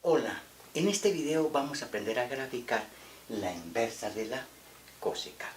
Hola, en este video vamos a aprender a graficar la inversa de la cosecante.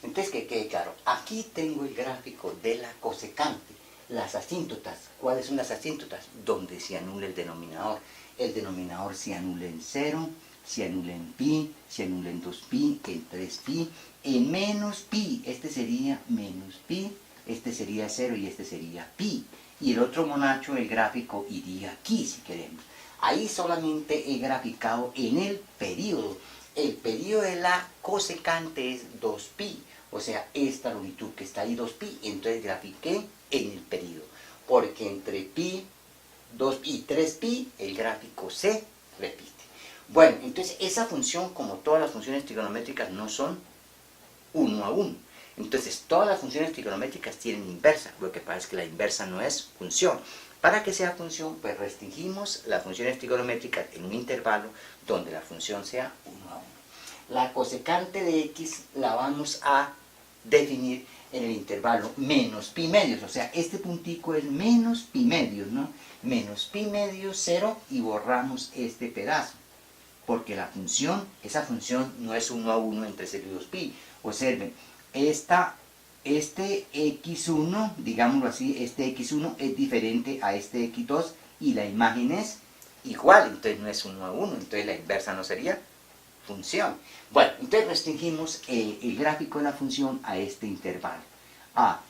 Entonces, que quede claro, aquí tengo el gráfico de la cosecante, las asíntotas. ¿Cuáles son las asíntotas? Donde se anula el denominador. El denominador se anula en 0, se anula en pi, se anula en 2pi, en 3pi, en menos pi. Este sería menos pi, este sería 0 y este sería pi. Y el otro monacho, el gráfico, iría aquí si queremos. Ahí solamente he graficado en el periodo. El periodo de la cosecante es 2pi. O sea, esta longitud que está ahí 2pi, entonces grafiqué en el periodo. Porque entre pi, 2pi y 3pi, el gráfico se repite. Bueno, entonces esa función, como todas las funciones trigonométricas, no son 1 a 1. Entonces, todas las funciones trigonométricas tienen inversa. Lo que pasa es que la inversa no es función. Para que sea función, pues restringimos las funciones trigonométricas en un intervalo donde la función sea 1 a 1. La cosecante de x la vamos a definir en el intervalo menos pi medios. O sea, este puntico es menos pi medios, ¿no? Menos pi medios 0 y borramos este pedazo. Porque la función, esa función no es 1 a 1 entre 0 y 2pi. Observen, este x1, digámoslo así, este x1 es diferente a este x2 y la imagen es igual, entonces no es 1 a 1, entonces la inversa no sería función. Bueno, entonces restringimos el gráfico de la función a este intervalo. A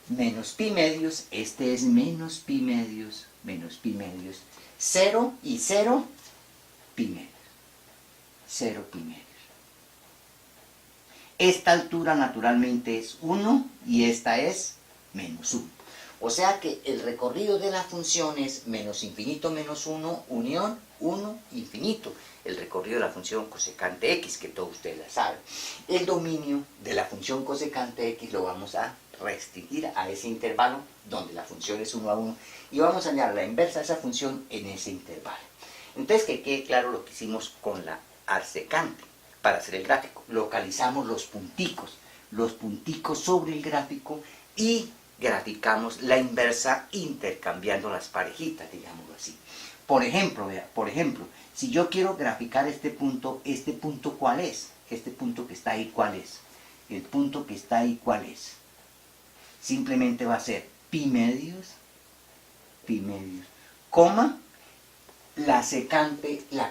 menos pi medios, este es menos pi medios, 0 y 0, pi medios, 0 pi medios. Esta altura naturalmente es 1 y esta es menos 1. O sea que el recorrido de la función es menos infinito menos 1, unión 1, infinito. El recorrido de la función cosecante x, que todos ustedes la saben. El dominio de la función cosecante x lo vamos a restringir a ese intervalo donde la función es 1 a 1 y vamos a hallar la inversa de esa función en ese intervalo. Entonces, que quede claro lo que hicimos con la arsecante. Para hacer el gráfico, localizamos los punticos sobre el gráfico y graficamos la inversa intercambiando las parejitas, digámoslo así. Por ejemplo, vea, si yo quiero graficar este punto ¿cuál es? Este punto que está ahí, ¿cuál es? El punto que está ahí, ¿cuál es? Simplemente va a ser pi medios, coma, la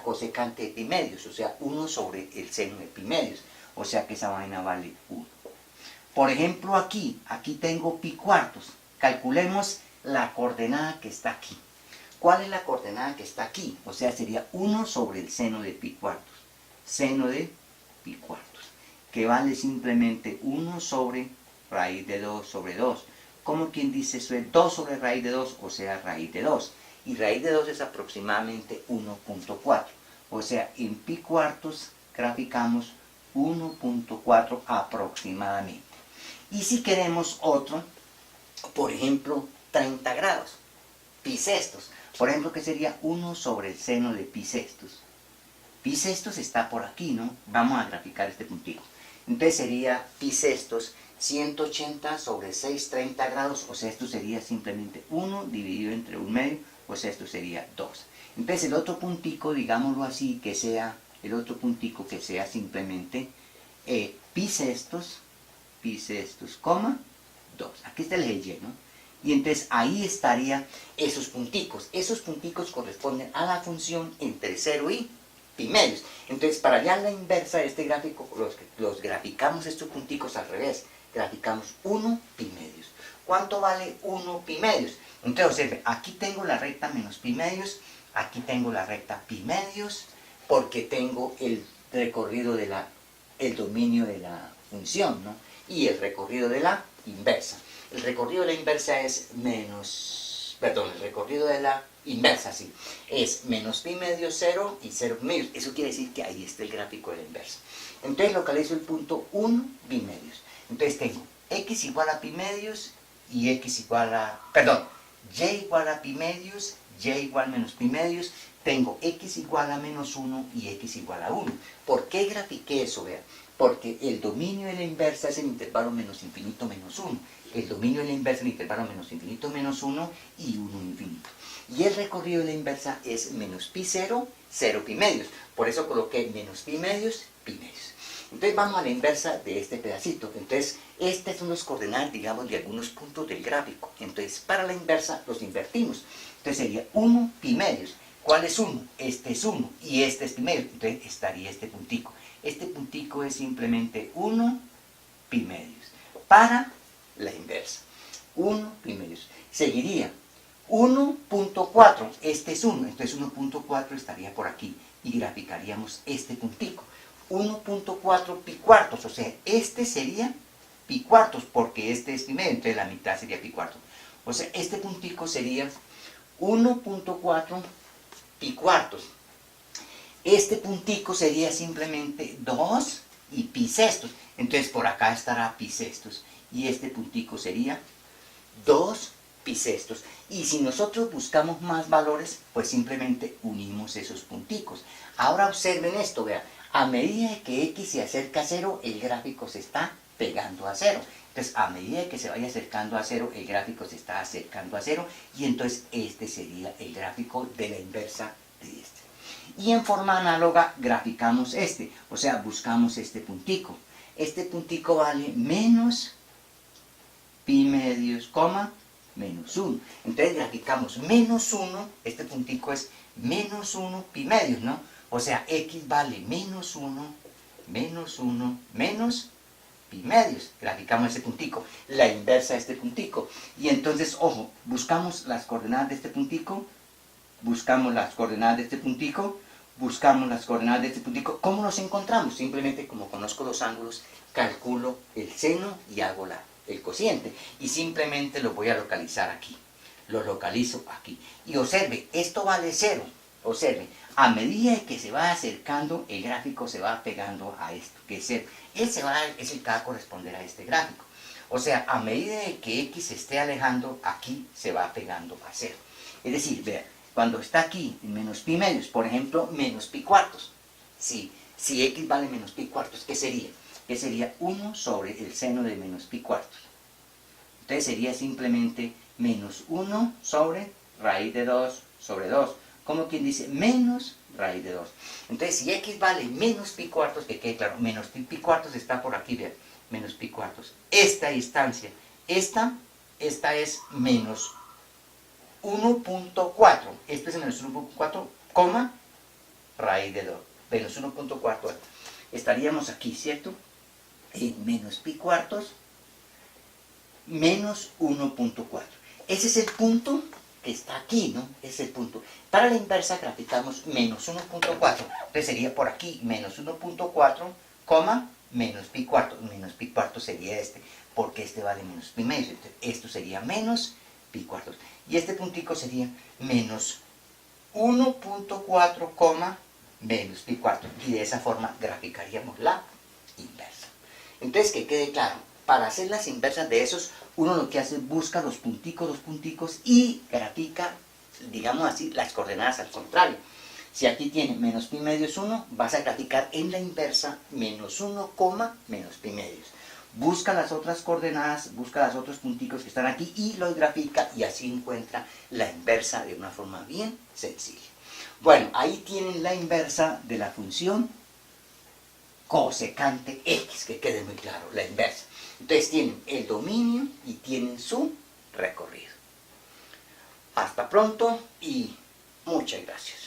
cosecante de pi medios, o sea, 1 sobre el seno de pi medios, o sea que esa vaina vale 1. Por ejemplo, aquí tengo pi cuartos, calculemos la coordenada que está aquí. ¿Cuál es la coordenada que está aquí? O sea, sería 1 sobre el seno de pi cuartos, que vale simplemente 1 sobre raíz de 2 sobre 2. Como quien dice, eso es 2 sobre raíz de 2, o sea, raíz de 2. Y raíz de 2 es aproximadamente 1.4. O sea, en pi cuartos graficamos 1.4 aproximadamente. Y si queremos otro, por ejemplo, 30 grados, pi sextos. Por ejemplo, que sería 1 sobre el seno de pi sextos. Pi sextos está por aquí, ¿no? Vamos a graficar este puntito. Entonces sería pi sextos 180 sobre 6, 30 grados. O sea, esto sería simplemente 1 dividido entre 1 medio. O sea, esto sería 2. Entonces el otro puntico, digámoslo así, que sea simplemente pi sextos, coma, 2. Aquí está el eje Y, ¿no? Y entonces ahí estaría esos punticos. Esos punticos corresponden a la función entre 0 y pi medios. Entonces, para hallar la inversa de este gráfico, los graficamos estos punticos al revés. Graficamos 1 pi medios. ¿Cuánto vale 1 pi medios? Entonces, observen, aquí tengo la recta menos pi medios, aquí tengo la recta pi medios, porque tengo el recorrido el dominio de la función, ¿no? Y el recorrido de la inversa. El recorrido de la inversa es es menos pi medios 0 y 0 pi medios. Eso quiere decir que ahí está el gráfico de la inversa. Entonces localizo el punto 1 pi medios. Entonces tengo x igual a pi medios y x igual a, y igual a pi medios, y igual menos pi medios, tengo x igual a menos 1 y x igual a 1. ¿Por qué grafiqué eso? Vean, porque el dominio de la inversa es el intervalo menos infinito menos 1. El dominio de la inversa es el intervalo menos infinito menos 1 y 1 infinito. Y el recorrido de la inversa es menos pi 0 0 pi medios. Por eso coloqué menos pi medios, pi medios. Entonces vamos a la inversa de este pedacito. Entonces, estas son las coordenadas, digamos, de algunos puntos del gráfico. Entonces, para la inversa los invertimos. Entonces sería 1 pi medios. ¿Cuál es 1? Este es 1 y este es pi medios. Entonces estaría este puntico. Este puntico es simplemente 1 pi medios. Para la inversa. 1 pi medios. Seguiría 1.4. Este es 1. Entonces 1.4 estaría por aquí. Y graficaríamos este puntico. 1.4 pi cuartos, o sea, este sería pi cuartos, porque este es pi medio, entonces la mitad sería pi cuartos. O sea, este puntico sería 1.4 pi cuartos. Este puntico sería simplemente 2 y pi sextos. Entonces por acá estará pi sextos. Y este puntico sería 2 pi sextos. Y si nosotros buscamos más valores, pues simplemente unimos esos punticos. Ahora observen esto, vean. A medida que x se acerca a 0, el gráfico se está pegando a 0. Entonces, a medida que se vaya acercando a 0, el gráfico se está acercando a 0. Y entonces, este sería el gráfico de la inversa de este. Y en forma análoga, graficamos este. O sea, buscamos este puntico. Este puntico vale menos pi medios, coma, menos 1. Entonces, graficamos menos 1. Este puntico es menos 1 pi medios, ¿no? O sea, x vale menos 1, menos 1, menos pi medios. Graficamos ese puntico, la inversa de este puntico. Y entonces, ojo, buscamos las coordenadas de este puntico, buscamos las coordenadas de este puntico, buscamos las coordenadas de este puntico. ¿Cómo nos encontramos? Simplemente, como conozco los ángulos, calculo el seno y hago el cociente. Y simplemente lo voy a localizar aquí. Lo localizo aquí. Y observe, esto vale 0. Observe, a medida que se va acercando, el gráfico se va pegando a esto, que es 0. Es el que va a corresponder a este gráfico. O sea, a medida que x se esté alejando, aquí se va pegando a 0. Es decir, vean, cuando está aquí en menos pi medios, por ejemplo, menos pi cuartos. Si x vale menos pi cuartos, ¿qué sería? Que sería 1 sobre el seno de menos pi cuartos. Entonces sería simplemente menos 1 sobre raíz de 2 sobre 2. Como quien dice, menos raíz de 2. Entonces, si x vale menos pi cuartos, que quede claro, menos pi cuartos está por aquí, vean, menos pi cuartos. Esta distancia, esta es menos 1.4. Esto es menos 1.4, coma, raíz de 2. Menos 1.4. Estaríamos aquí, ¿cierto? En menos pi cuartos, menos 1.4. Ese es el punto que está aquí, ¿no? Es el punto. Para la inversa graficamos menos 1.4. Entonces sería por aquí menos 1.4, coma, menos pi cuarto. Menos pi cuarto sería este, porque este vale menos pi medios. Entonces, esto sería menos pi cuartos. Y este puntico sería menos 1.4, coma, menos pi cuarto. Y de esa forma graficaríamos la inversa. Entonces, que quede claro, para hacer las inversas de esos, uno lo que hace es busca los punticos y grafica, digamos así, las coordenadas al contrario. Si aquí tiene menos pi medios 1, vas a graficar en la inversa menos 1, menos pi medios. Busca las otras coordenadas, busca los otros punticos que están aquí y los grafica y así encuentra la inversa de una forma bien sencilla. Bueno, ahí tienen la inversa de la función cosecante x, que quede muy claro, la inversa. Entonces tienen el dominio y tienen su recorrido. Hasta pronto y muchas gracias.